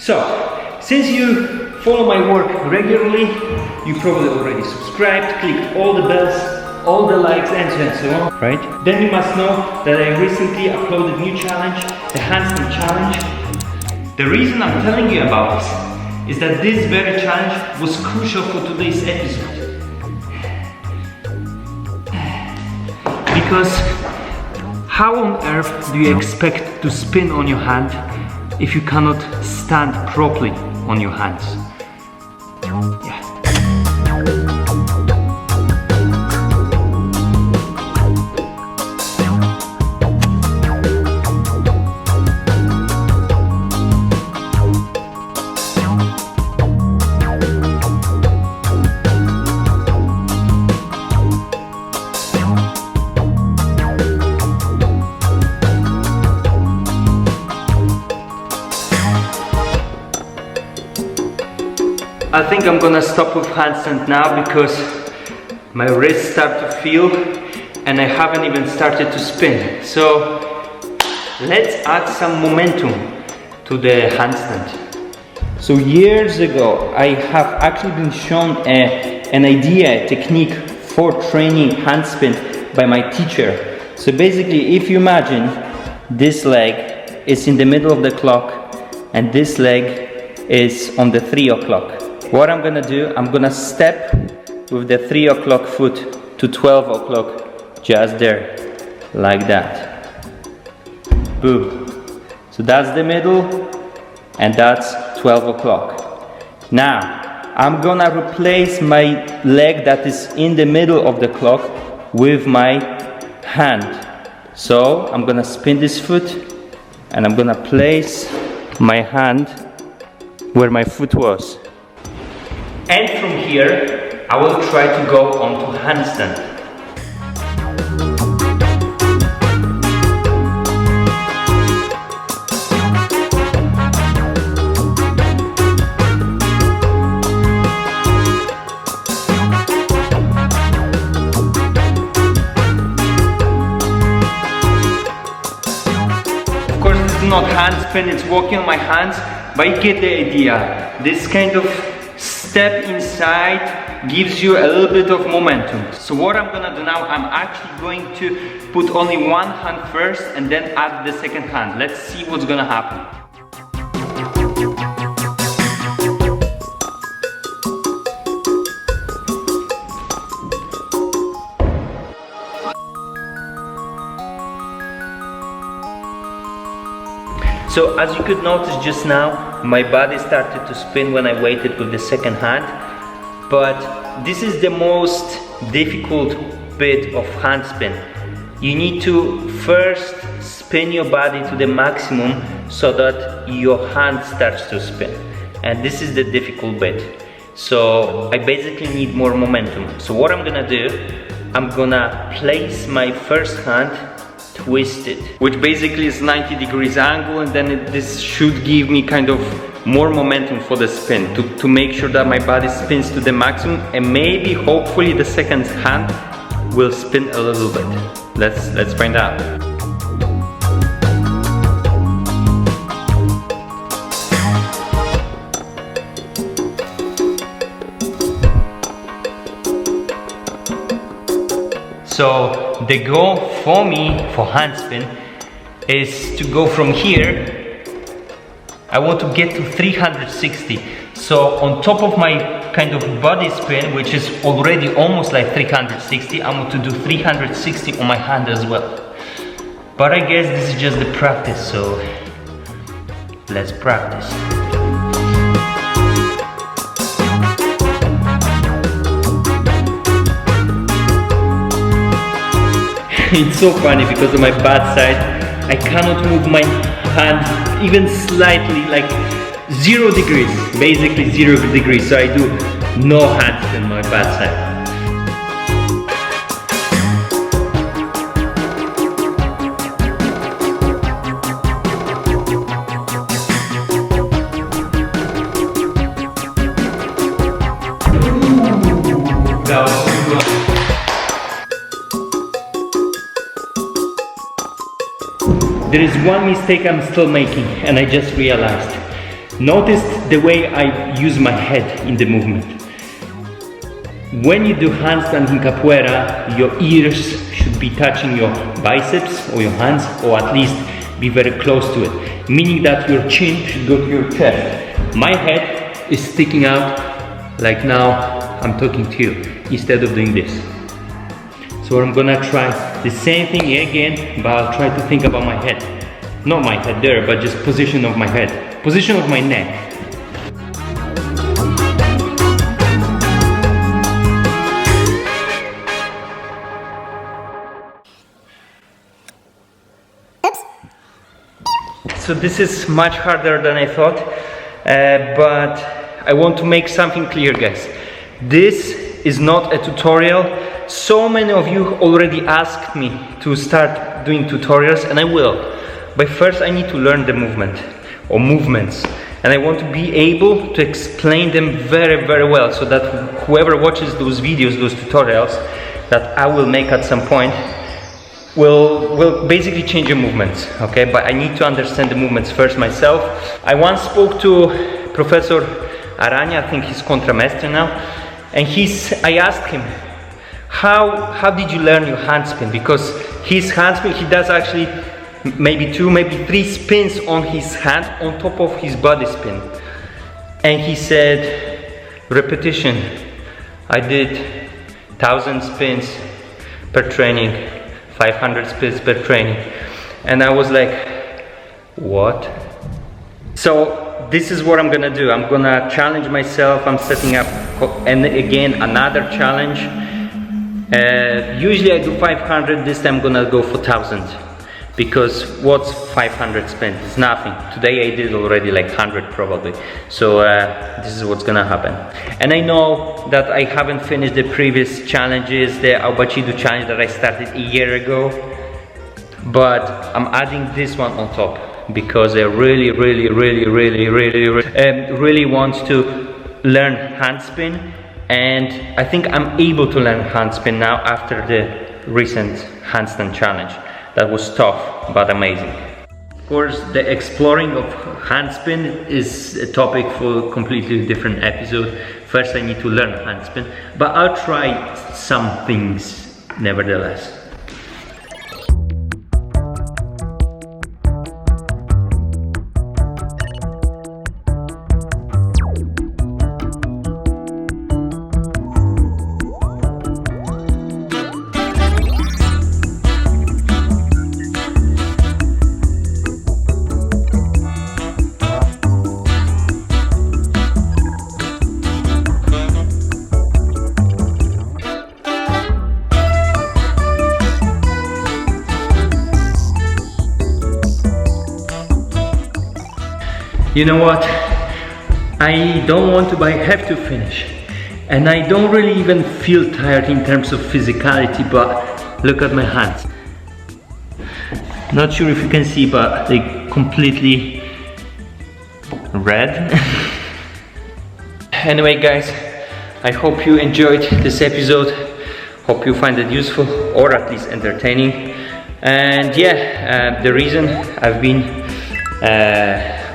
So, since you follow my work regularly, you probably already subscribed, clicked all the bells, all the likes and so on, right? Then you must know that I recently uploaded a new challenge, the Handstand challenge. The reason I'm telling you about this is that this very challenge was crucial for today's episode. Because how on earth do you expect to spin on your hand if you cannot stand properly on your hands? Yeah. I think I'm gonna stop with handstand now because my wrists start to feel and I haven't even started to spin. So let's add some momentum to the handstand. So years ago I have actually been shown an idea, a technique for training handspin by my teacher. So basically, if you imagine this leg is in the middle of the clock and this leg is on the 3 o'clock. What I'm gonna do, I'm gonna step with the 3 o'clock foot to 12 o'clock, just there, like that. Boom. So that's the middle, and that's 12 o'clock. Now, I'm gonna replace my leg that is in the middle of the clock with my hand. So, I'm gonna spin this foot, and I'm gonna place my hand where my foot was. And from here, I will try to go on to handstand. Of course, this is not handspin, it's walking on my hands, but you get the idea. This kind of step inside gives you a little bit of momentum. So what I'm gonna do now, I'm actually going to put only one hand first and then add the second hand. Let's see what's gonna happen. So as you could notice just now, my body started to spin when I waited with the second hand, but this is the most difficult bit of handspin. You need to first spin your body to the maximum so that your hand starts to spin, and this is the difficult bit. So I basically need more momentum. So what I'm gonna do, I'm gonna place my first hand twisted, which basically is 90 degrees angle, and then this should give me kind of more momentum for the spin to make sure that my body spins to the maximum, and maybe hopefully the second hand will spin a little bit. Let's find out. So the goal for me for handspin is to go from here. I want to get to 360. So on top of my kind of body spin, which is already almost like 360, I want to do 360 on my hand as well. But I guess this is just the practice, so let's practice. It's so funny because on my bad side, I cannot move my hand even slightly, like 0 degrees, basically 0 degrees. So I do no handstand on my bad side. That was too good. There is one mistake I'm still making, and I just realized. Notice the way I use my head in the movement. When you do handstand in capoeira, your ears should be touching your biceps or your hands, or at least be very close to it, meaning that your chin should go to your chest. My head is sticking out like now I'm talking to you, instead of doing this. So I'm gonna try the same thing again, but I'll try to think about my head. Not my head there, but just position of my head, position of my neck. So this is much harder than I thought, but I want to make something clear, guys. This is not a tutorial. So many of you already asked me to start doing tutorials, and I will. But first I need to learn the movement or movements, and I want to be able to explain them very, very well, so that whoever watches those videos, those tutorials that I will make at some point, will basically change your movements, okay? But I need to understand the movements first myself. I once spoke to Professor Aranya, I think he's contramaster now, and I asked him, how did you learn your handspin? Because his handspin, he does actually maybe 2, maybe 3 spins on his hand on top of his body spin. And he said, repetition. I did 1,000 spins per training, 500 spins per training. And I was like, what? So this is what I'm gonna do. I'm gonna challenge myself. I'm setting up, and again, another challenge. Usually I do 500, this time I'm gonna go for 1,000. Because what's 500 spins? It's nothing. Today I did already like 100 probably. So this is what's gonna happen. And I know that I haven't finished the previous challenges, the Ep82 challenge that I started a year ago. But I'm adding this one on top, because I really want to learn handspin. And I think I'm able to learn handspin now after the recent handstand challenge. That was tough, but amazing. Of course, the exploring of handspin is a topic for a completely different episode. First, I need to learn handspin, but I'll try some things nevertheless. You know what? I don't want to, but I have to finish. And I don't really even feel tired in terms of physicality, but look at my hands. Not sure if you can see, but they're completely red. Anyway guys, I hope you enjoyed this episode. Hope you find it useful, or at least entertaining. And yeah, the reason I've been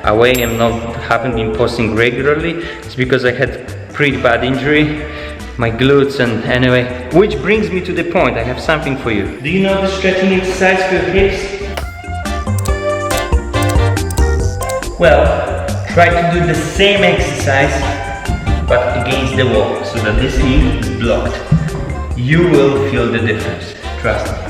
away and haven't been posting regularly is because I had pretty bad injury, my glutes, and anyway, which brings me to the point. I have something for you. Do you know the stretching exercise for your hips? Well, try to do the same exercise but against the wall, so that this knee is blocked. You will feel the difference, trust me.